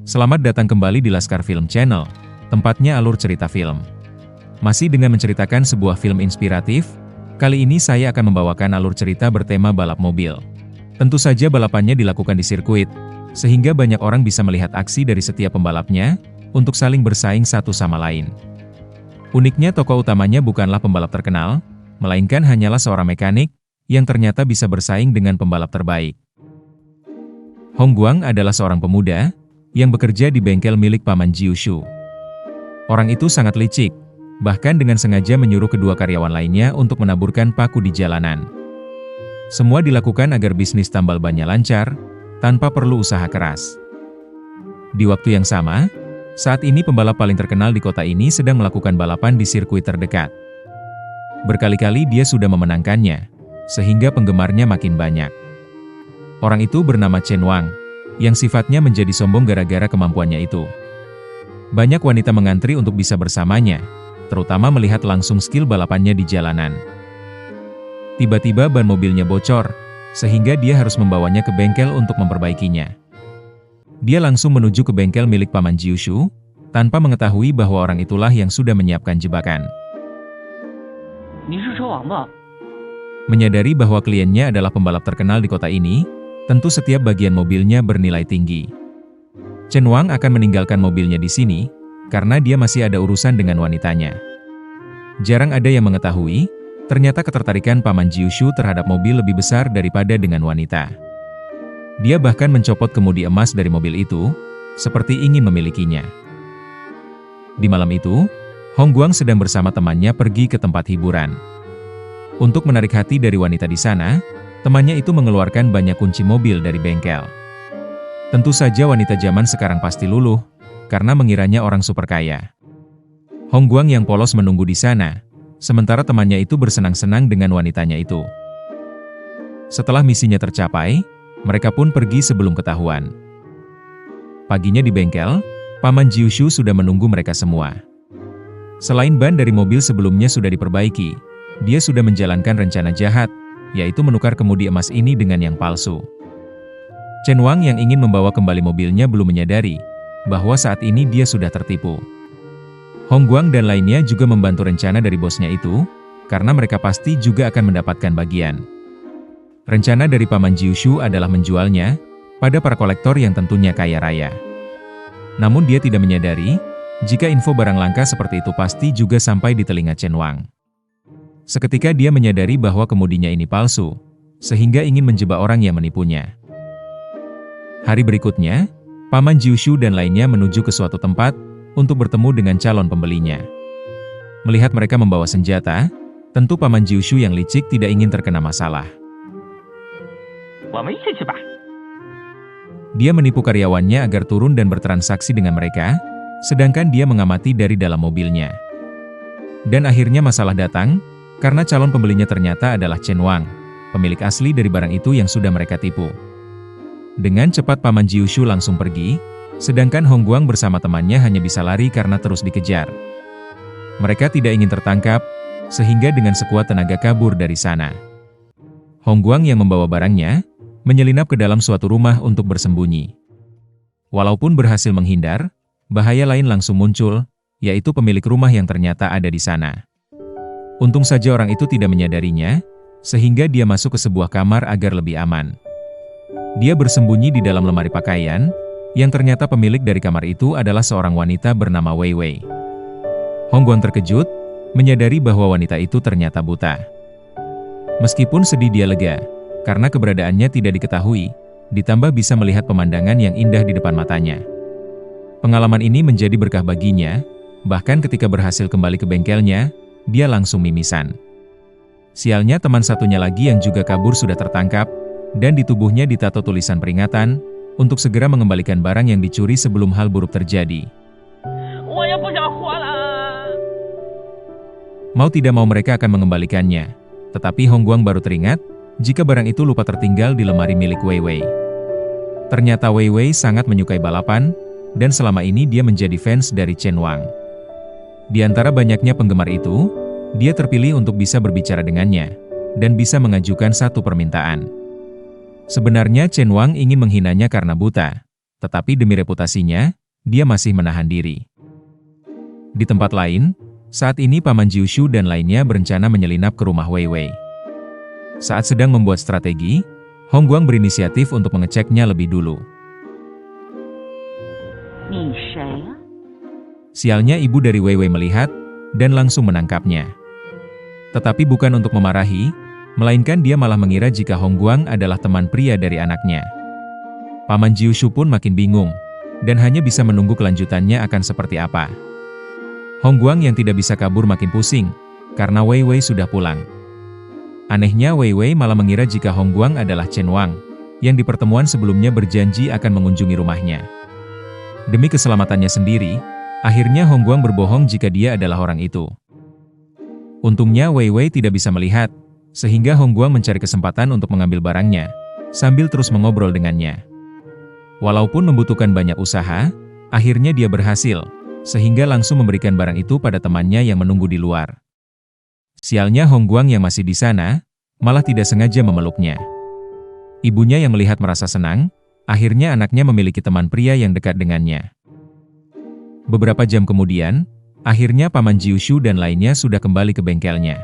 Selamat datang kembali di Laskar Film Channel, tempatnya alur cerita film. Masih dengan menceritakan sebuah film inspiratif, kali ini saya akan membawakan alur cerita bertema balap mobil. Tentu saja balapannya dilakukan di sirkuit, sehingga banyak orang bisa melihat aksi dari setiap pembalapnya, untuk saling bersaing satu sama lain. Uniknya tokoh utamanya bukanlah pembalap terkenal, melainkan hanyalah seorang mekanik, yang ternyata bisa bersaing dengan pembalap terbaik. Hong Guang adalah seorang pemuda, yang bekerja di bengkel milik Paman Jiushu. Orang itu sangat licik, bahkan dengan sengaja menyuruh kedua karyawan lainnya untuk menaburkan paku di jalanan. Semua dilakukan agar bisnis tambal bannya lancar, tanpa perlu usaha keras. Di waktu yang sama, saat ini pembalap paling terkenal di kota ini sedang melakukan balapan di sirkuit terdekat. Berkali-kali dia sudah memenangkannya, sehingga penggemarnya makin banyak. Orang itu bernama Chen Wang, yang sifatnya menjadi sombong gara-gara kemampuannya itu. Banyak wanita mengantri untuk bisa bersamanya, terutama melihat langsung skill balapannya di jalanan. Tiba-tiba ban mobilnya bocor, sehingga dia harus membawanya ke bengkel untuk memperbaikinya. Dia langsung menuju ke bengkel milik Paman Jiushu, tanpa mengetahui bahwa orang itulah yang sudah menyiapkan jebakan. Menyadari bahwa kliennya adalah pembalap terkenal di kota ini, tentu setiap bagian mobilnya bernilai tinggi. Chen Wang akan meninggalkan mobilnya di sini, karena dia masih ada urusan dengan wanitanya. Jarang ada yang mengetahui, ternyata ketertarikan Paman Jiushu terhadap mobil lebih besar daripada dengan wanita. Dia bahkan mencopot kemudi emas dari mobil itu, seperti ingin memilikinya. Di malam itu, Hong Guang sedang bersama temannya pergi ke tempat hiburan. Untuk menarik hati dari wanita di sana, temannya itu mengeluarkan banyak kunci mobil dari bengkel. Tentu saja wanita zaman sekarang pasti luluh, karena mengiranya orang super kaya. Hong Guang yang polos menunggu di sana, sementara temannya itu bersenang-senang dengan wanitanya itu. Setelah misinya tercapai, mereka pun pergi sebelum ketahuan. Paginya di bengkel, Paman Jiushu sudah menunggu mereka semua. Selain ban dari mobil sebelumnya sudah diperbaiki, dia sudah menjalankan rencana jahat, yaitu menukar kemudi emas ini dengan yang palsu. Chen Wang yang ingin membawa kembali mobilnya belum menyadari bahwa saat ini dia sudah tertipu. Hong Guang dan lainnya juga membantu rencana dari bosnya itu, karena mereka pasti juga akan mendapatkan bagian. Rencana dari Paman Jiushu adalah menjualnya pada para kolektor yang tentunya kaya raya. Namun dia tidak menyadari, jika info barang langka seperti itu pasti juga sampai di telinga Chen Wang. Seketika dia menyadari bahwa kemudinya ini palsu, sehingga ingin menjebak orang yang menipunya. Hari berikutnya, Paman Jiushu dan lainnya menuju ke suatu tempat untuk bertemu dengan calon pembelinya. Melihat mereka membawa senjata, tentu Paman Jiushu yang licik tidak ingin terkena masalah. Dia menipu karyawannya agar turun dan bertransaksi dengan mereka, sedangkan dia mengamati dari dalam mobilnya. Dan akhirnya masalah datang, karena calon pembelinya ternyata adalah Chen Wang, pemilik asli dari barang itu yang sudah mereka tipu. Dengan cepat Paman Jiushu langsung pergi, sedangkan Hong Guang bersama temannya hanya bisa lari karena terus dikejar. Mereka tidak ingin tertangkap, sehingga dengan sekuat tenaga kabur dari sana. Hong Guang yang membawa barangnya, menyelinap ke dalam suatu rumah untuk bersembunyi. Walaupun berhasil menghindar, bahaya lain langsung muncul, yaitu pemilik rumah yang ternyata ada di sana. Untung saja orang itu tidak menyadarinya, sehingga dia masuk ke sebuah kamar agar lebih aman. Dia bersembunyi di dalam lemari pakaian, yang ternyata pemilik dari kamar itu adalah seorang wanita bernama Wei Wei. Hong Guang terkejut, menyadari bahwa wanita itu ternyata buta. Meskipun sedih dia lega, karena keberadaannya tidak diketahui, ditambah bisa melihat pemandangan yang indah di depan matanya. Pengalaman ini menjadi berkah baginya, bahkan ketika berhasil kembali ke bengkelnya, dia langsung mimisan. Sialnya teman satunya lagi yang juga kabur sudah tertangkap, dan di tubuhnya ditato tulisan peringatan, untuk segera mengembalikan barang yang dicuri sebelum hal buruk terjadi. Mau tidak mau mereka akan mengembalikannya, tetapi Hong Guang baru teringat, jika barang itu lupa tertinggal di lemari milik Wei Wei. Ternyata Wei Wei sangat menyukai balapan, dan selama ini dia menjadi fans dari Chen Wang. Di antara banyaknya penggemar itu, dia terpilih untuk bisa berbicara dengannya, dan bisa mengajukan satu permintaan. Sebenarnya Chen Wang ingin menghinanya karena buta, tetapi demi reputasinya, dia masih menahan diri. Di tempat lain, saat ini Paman Jiushu dan lainnya berencana menyelinap ke rumah Wei Wei. Saat sedang membuat strategi, Hongguang berinisiatif untuk mengeceknya lebih dulu. Sialnya ibu dari Wei Wei melihat, dan langsung menangkapnya. Tetapi bukan untuk memarahi, melainkan dia malah mengira jika Hongguang adalah teman pria dari anaknya. Paman Jiushu pun makin bingung, dan hanya bisa menunggu kelanjutannya akan seperti apa. Hongguang yang tidak bisa kabur makin pusing, karena Wei Wei sudah pulang. Anehnya Wei Wei malah mengira jika Hongguang adalah Chen Wang, yang di pertemuan sebelumnya berjanji akan mengunjungi rumahnya. Demi keselamatannya sendiri, akhirnya Hongguang berbohong jika dia adalah orang itu. Untungnya Wei Wei tidak bisa melihat, sehingga Hongguang mencari kesempatan untuk mengambil barangnya, sambil terus mengobrol dengannya. Walaupun membutuhkan banyak usaha, akhirnya dia berhasil, sehingga langsung memberikan barang itu pada temannya yang menunggu di luar. Sialnya Hongguang yang masih di sana, malah tidak sengaja memeluknya. Ibunya yang melihat merasa senang, akhirnya anaknya memiliki teman pria yang dekat dengannya. Beberapa jam kemudian, akhirnya Paman Jiushu dan lainnya sudah kembali ke bengkelnya.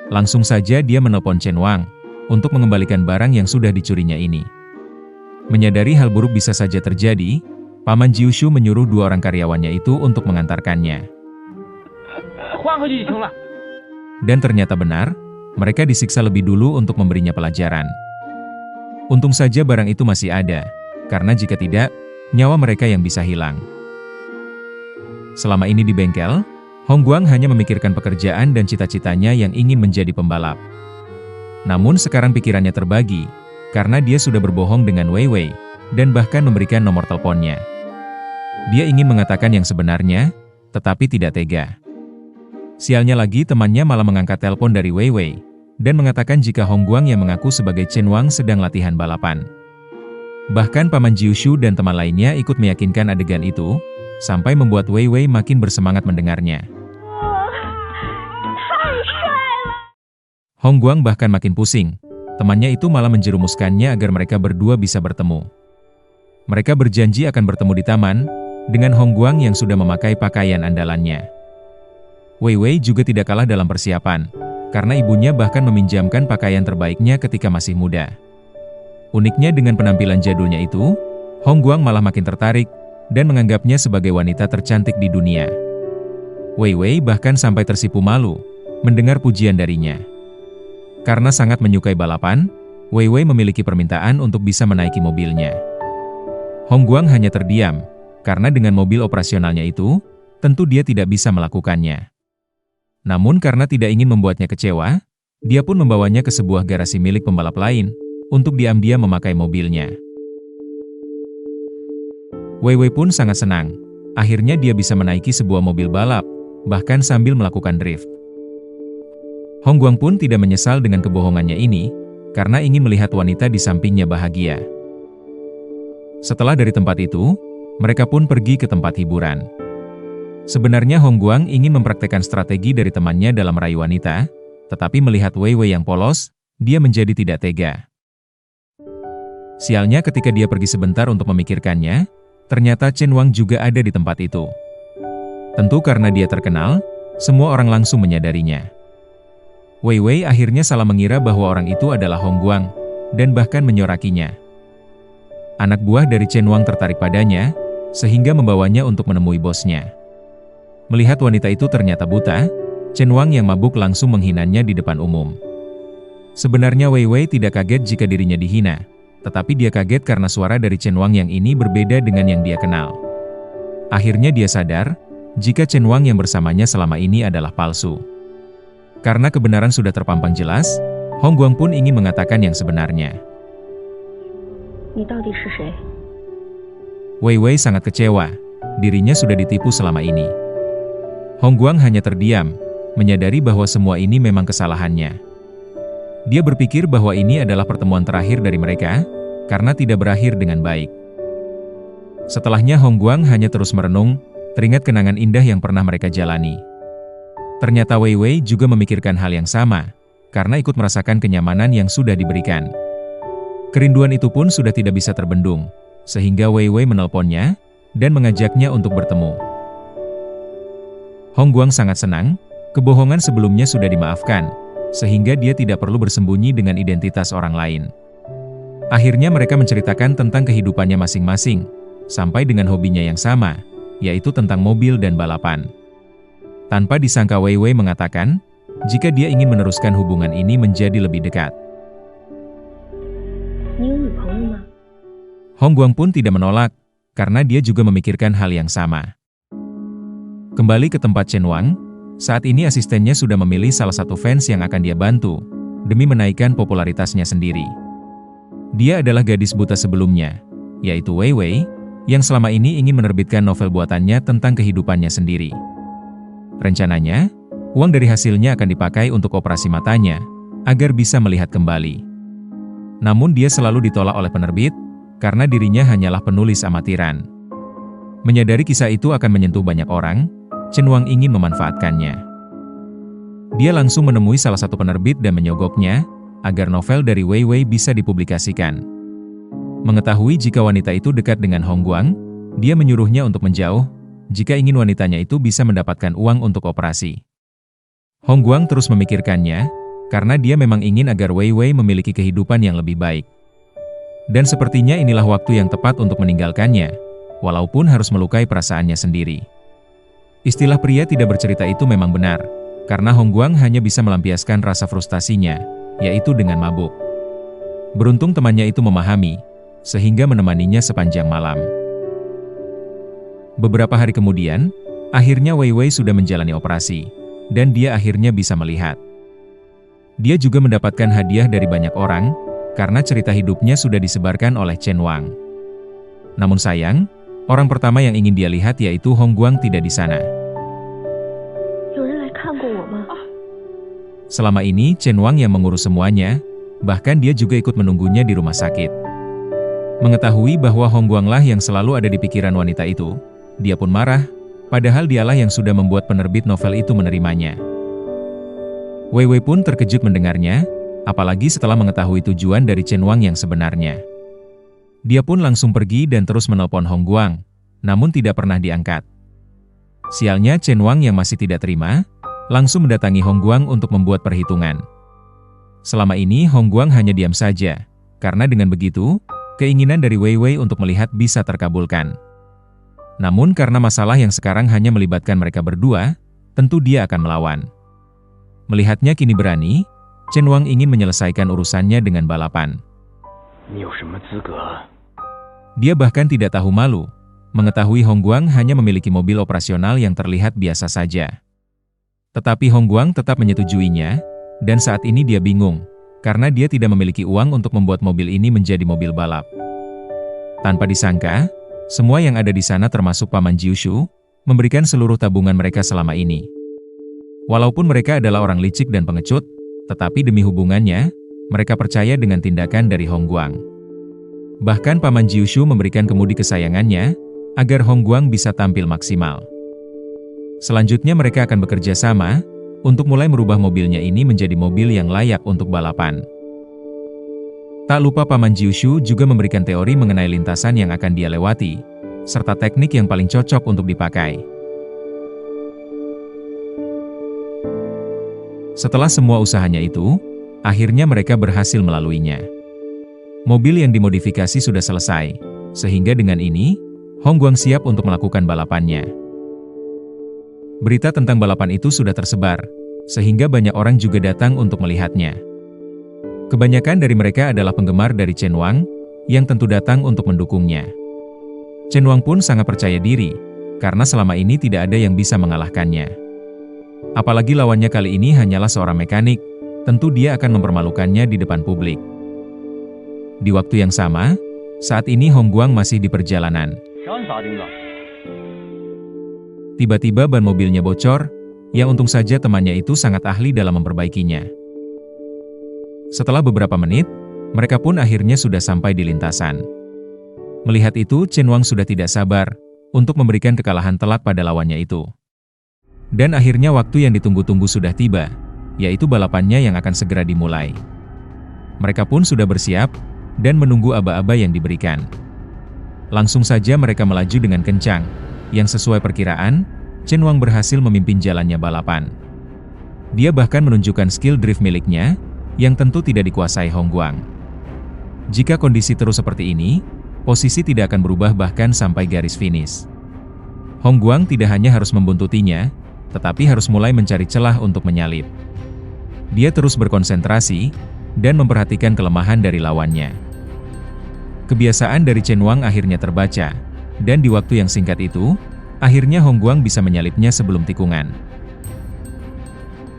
Langsung saja dia menelpon Chen Wang, untuk mengembalikan barang yang sudah dicurinya ini. Menyadari hal buruk bisa saja terjadi, Paman Jiushu menyuruh dua orang karyawannya itu untuk mengantarkannya. Dan ternyata benar, mereka disiksa lebih dulu untuk memberinya pelajaran. Untung saja barang itu masih ada, karena jika tidak, nyawa mereka yang bisa hilang. Selama ini di bengkel, Hongguang hanya memikirkan pekerjaan dan cita-citanya yang ingin menjadi pembalap. Namun sekarang pikirannya terbagi, karena dia sudah berbohong dengan Wei Wei, dan bahkan memberikan nomor teleponnya. Dia ingin mengatakan yang sebenarnya, tetapi tidak tega. Sialnya lagi temannya malah mengangkat telepon dari Wei Wei, dan mengatakan jika Hongguang yang mengaku sebagai Chen Wang sedang latihan balapan. Bahkan Paman Jiushu dan teman lainnya ikut meyakinkan adegan itu, sampai membuat Wei Wei makin bersemangat mendengarnya. Hongguang bahkan makin pusing, temannya itu malah menjerumuskannya agar mereka berdua bisa bertemu. Mereka berjanji akan bertemu di taman, dengan Hongguang yang sudah memakai pakaian andalannya. Wei Wei juga tidak kalah dalam persiapan, karena ibunya bahkan meminjamkan pakaian terbaiknya ketika masih muda. Uniknya dengan penampilan jadulnya itu, Hongguang malah makin tertarik, dan menganggapnya sebagai wanita tercantik di dunia. Wei Wei bahkan sampai tersipu malu, mendengar pujian darinya. Karena sangat menyukai balapan, Wei Wei memiliki permintaan untuk bisa menaiki mobilnya. Hongguang hanya terdiam, karena dengan mobil operasionalnya itu, tentu dia tidak bisa melakukannya. Namun karena tidak ingin membuatnya kecewa, dia pun membawanya ke sebuah garasi milik pembalap lain, untuk diam-diam memakai mobilnya. Wei Wei pun sangat senang, akhirnya dia bisa menaiki sebuah mobil balap, bahkan sambil melakukan drift. Hongguang pun tidak menyesal dengan kebohongannya ini, karena ingin melihat wanita di sampingnya bahagia. Setelah dari tempat itu, mereka pun pergi ke tempat hiburan. Sebenarnya Hongguang ingin mempraktekkan strategi dari temannya dalam merayu wanita, tetapi melihat Wei Wei yang polos, dia menjadi tidak tega. Sialnya ketika dia pergi sebentar untuk memikirkannya, ternyata Chen Wang juga ada di tempat itu. Tentu karena dia terkenal, semua orang langsung menyadarinya. Wei Wei akhirnya salah mengira bahwa orang itu adalah Hongguang, dan bahkan menyorakinya. Anak buah dari Chen Wang tertarik padanya, sehingga membawanya untuk menemui bosnya. Melihat wanita itu ternyata buta, Chen Wang yang mabuk langsung menghinanya di depan umum. Sebenarnya Wei Wei tidak kaget jika dirinya dihina, tetapi dia kaget karena suara dari Chen Wang yang ini berbeda dengan yang dia kenal. Akhirnya dia sadar, jika Chen Wang yang bersamanya selama ini adalah palsu. Karena kebenaran sudah terpampang jelas, Hongguang pun ingin mengatakan yang sebenarnya. Wei Wei sangat kecewa, dirinya sudah ditipu selama ini. Hongguang hanya terdiam, menyadari bahwa semua ini memang kesalahannya. Dia berpikir bahwa ini adalah pertemuan terakhir dari mereka, karena tidak berakhir dengan baik. Setelahnya Hongguang hanya terus merenung, teringat kenangan indah yang pernah mereka jalani. Ternyata Wei Wei juga memikirkan hal yang sama, karena ikut merasakan kenyamanan yang sudah diberikan. Kerinduan itu pun sudah tidak bisa terbendung, sehingga Wei Wei menelponnya dan mengajaknya untuk bertemu. Hong Guang sangat senang, kebohongan sebelumnya sudah dimaafkan, sehingga dia tidak perlu bersembunyi dengan identitas orang lain. Akhirnya mereka menceritakan tentang kehidupannya masing-masing, sampai dengan hobinya yang sama, yaitu tentang mobil dan balapan. Tanpa disangka Wei Wei mengatakan, jika dia ingin meneruskan hubungan ini menjadi lebih dekat. Hong Guang pun tidak menolak, karena dia juga memikirkan hal yang sama. Kembali ke tempat Chen Wang, saat ini asistennya sudah memilih salah satu fans yang akan dia bantu, demi menaikkan popularitasnya sendiri. Dia adalah gadis buta sebelumnya, yaitu Wei Wei, yang selama ini ingin menerbitkan novel buatannya tentang kehidupannya sendiri. Rencananya, uang dari hasilnya akan dipakai untuk operasi matanya, agar bisa melihat kembali. Namun dia selalu ditolak oleh penerbit, karena dirinya hanyalah penulis amatiran. Menyadari kisah itu akan menyentuh banyak orang, Chen Wang ingin memanfaatkannya. Dia langsung menemui salah satu penerbit dan menyogoknya, agar novel dari Wei Wei bisa dipublikasikan. Mengetahui jika wanita itu dekat dengan Hong Guang, dia menyuruhnya untuk menjauh, jika ingin wanitanya itu bisa mendapatkan uang untuk operasi. Hong Guang terus memikirkannya, karena dia memang ingin agar Wei Wei memiliki kehidupan yang lebih baik. Dan sepertinya inilah waktu yang tepat untuk meninggalkannya, walaupun harus melukai perasaannya sendiri. Istilah pria tidak bercerita itu memang benar, karena Hong Guang hanya bisa melampiaskan rasa frustasinya, yaitu dengan mabuk. Beruntung temannya itu memahami, sehingga menemaninya sepanjang malam. Beberapa hari kemudian, akhirnya Wei Wei sudah menjalani operasi, dan dia akhirnya bisa melihat. Dia juga mendapatkan hadiah dari banyak orang, karena cerita hidupnya sudah disebarkan oleh Chen Wang. Namun sayang, orang pertama yang ingin dia lihat yaitu Hong Guang tidak di sana. Selama ini, Chen Wang yang mengurus semuanya, bahkan dia juga ikut menunggunya di rumah sakit. Mengetahui bahwa Hong Guanglah yang selalu ada di pikiran wanita itu, dia pun marah, padahal dialah yang sudah membuat penerbit novel itu menerimanya. Wei Wei pun terkejut mendengarnya, apalagi setelah mengetahui tujuan dari Chen Wang yang sebenarnya. Dia pun langsung pergi dan terus menelpon Hong Guang, namun tidak pernah diangkat. Sialnya Chen Wang yang masih tidak terima, langsung mendatangi Hong Guang untuk membuat perhitungan. Selama ini Hong Guang hanya diam saja, karena dengan begitu, keinginan dari Wei Wei untuk melihat bisa terkabulkan. Namun karena masalah yang sekarang hanya melibatkan mereka berdua, tentu dia akan melawan. Melihatnya kini berani, Chen Wang ingin menyelesaikan urusannya dengan balapan. Dia bahkan tidak tahu malu, mengetahui Hong Guang hanya memiliki mobil operasional yang terlihat biasa saja. Tetapi Hong Guang tetap menyetujuinya, dan saat ini dia bingung, karena dia tidak memiliki uang untuk membuat mobil ini menjadi mobil balap. Tanpa disangka, semua yang ada di sana termasuk Paman Jiushu, memberikan seluruh tabungan mereka selama ini. Walaupun mereka adalah orang licik dan pengecut, tetapi demi hubungannya, mereka percaya dengan tindakan dari Hong Guang. Bahkan Paman Jiushu memberikan kemudi kesayangannya, agar Hong Guang bisa tampil maksimal. Selanjutnya mereka akan bekerja sama, untuk mulai merubah mobilnya ini menjadi mobil yang layak untuk balapan. Tak lupa Paman Jiushu juga memberikan teori mengenai lintasan yang akan dia lewati, serta teknik yang paling cocok untuk dipakai. Setelah semua usahanya itu, akhirnya mereka berhasil melaluinya. Mobil yang dimodifikasi sudah selesai, sehingga dengan ini, Hong Guang siap untuk melakukan balapannya. Berita tentang balapan itu sudah tersebar, sehingga banyak orang juga datang untuk melihatnya. Kebanyakan dari mereka adalah penggemar dari Chen Wang, yang tentu datang untuk mendukungnya. Chen Wang pun sangat percaya diri, karena selama ini tidak ada yang bisa mengalahkannya. Apalagi lawannya kali ini hanyalah seorang mekanik, tentu dia akan mempermalukannya di depan publik. Di waktu yang sama, saat ini Hong Guang masih di perjalanan. Tiba-tiba ban mobilnya bocor, yang untung saja temannya itu sangat ahli dalam memperbaikinya. Setelah beberapa menit, mereka pun akhirnya sudah sampai di lintasan. Melihat itu, Chen Wang sudah tidak sabar untuk memberikan kekalahan telak pada lawannya itu. Dan akhirnya waktu yang ditunggu-tunggu sudah tiba, yaitu balapannya yang akan segera dimulai. Mereka pun sudah bersiap, dan menunggu aba-aba yang diberikan. Langsung saja mereka melaju dengan kencang, yang sesuai perkiraan, Chen Wang berhasil memimpin jalannya balapan. Dia bahkan menunjukkan skill drift miliknya, yang tentu tidak dikuasai Hong Guang. Jika kondisi terus seperti ini, posisi tidak akan berubah bahkan sampai garis finish. Hong Guang tidak hanya harus membuntutinya, tetapi harus mulai mencari celah untuk menyalip. Dia terus berkonsentrasi, dan memperhatikan kelemahan dari lawannya. Kebiasaan dari Chen Wang akhirnya terbaca, dan di waktu yang singkat itu, akhirnya Hong Guang bisa menyalipnya sebelum tikungan.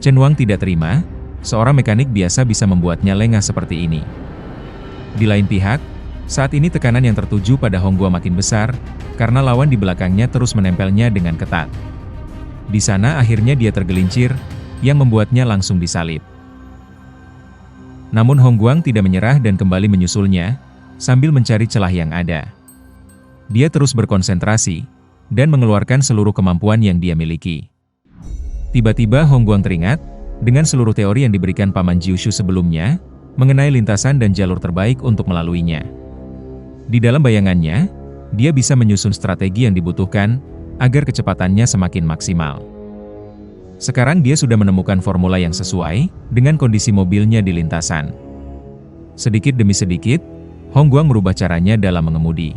Chen Wang tidak terima, seorang mekanik biasa bisa membuatnya lengah seperti ini. Di lain pihak, saat ini tekanan yang tertuju pada Hong Guang makin besar, karena lawan di belakangnya terus menempelnya dengan ketat. Di sana akhirnya dia tergelincir, yang membuatnya langsung disalip. Namun Hong Guang tidak menyerah dan kembali menyusulnya, sambil mencari celah yang ada. Dia terus berkonsentrasi, dan mengeluarkan seluruh kemampuan yang dia miliki. Tiba-tiba Hong Guang teringat, dengan seluruh teori yang diberikan Paman Jiushu sebelumnya, mengenai lintasan dan jalur terbaik untuk melaluinya. Di dalam bayangannya, dia bisa menyusun strategi yang dibutuhkan, agar kecepatannya semakin maksimal. Sekarang dia sudah menemukan formula yang sesuai, dengan kondisi mobilnya di lintasan. Sedikit demi sedikit, Hong Guang merubah caranya dalam mengemudi.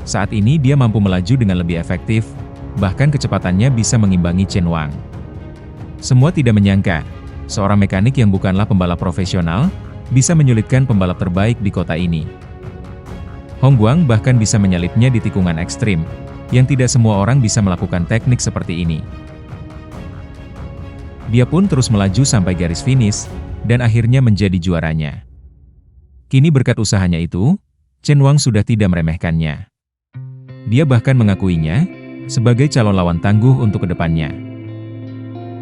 Saat ini dia mampu melaju dengan lebih efektif, bahkan kecepatannya bisa mengimbangi Chen Wang. Semua tidak menyangka, seorang mekanik yang bukanlah pembalap profesional, bisa menyulitkan pembalap terbaik di kota ini. Hong Guang bahkan bisa menyalipnya di tikungan ekstrim, yang tidak semua orang bisa melakukan teknik seperti ini. Dia pun terus melaju sampai garis finish, dan akhirnya menjadi juaranya. Kini berkat usahanya itu, Chen Wang sudah tidak meremehkannya. Dia bahkan mengakuinya sebagai calon lawan tangguh untuk kedepannya.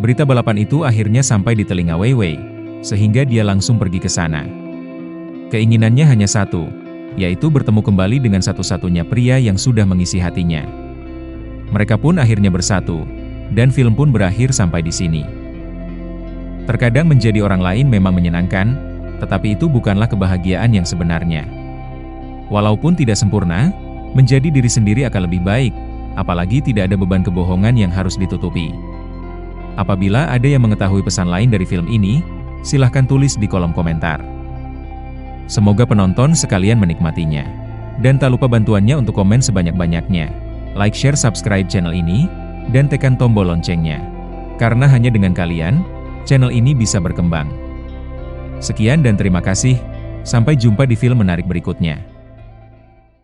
Berita balapan itu akhirnya sampai di telinga Wei Wei, sehingga dia langsung pergi ke sana. Keinginannya hanya satu, yaitu bertemu kembali dengan satu-satunya pria yang sudah mengisi hatinya. Mereka pun akhirnya bersatu, dan film pun berakhir sampai di sini. Terkadang menjadi orang lain memang menyenangkan, tetapi itu bukanlah kebahagiaan yang sebenarnya. Walaupun tidak sempurna, menjadi diri sendiri akan lebih baik, apalagi tidak ada beban kebohongan yang harus ditutupi. Apabila ada yang mengetahui pesan lain dari film ini, silahkan tulis di kolom komentar. Semoga penonton sekalian menikmatinya. Dan tak lupa bantuannya untuk komen sebanyak-banyaknya. Like, share, subscribe channel ini, dan tekan tombol loncengnya. Karena hanya dengan kalian, channel ini bisa berkembang. Sekian dan terima kasih, sampai jumpa di film menarik berikutnya.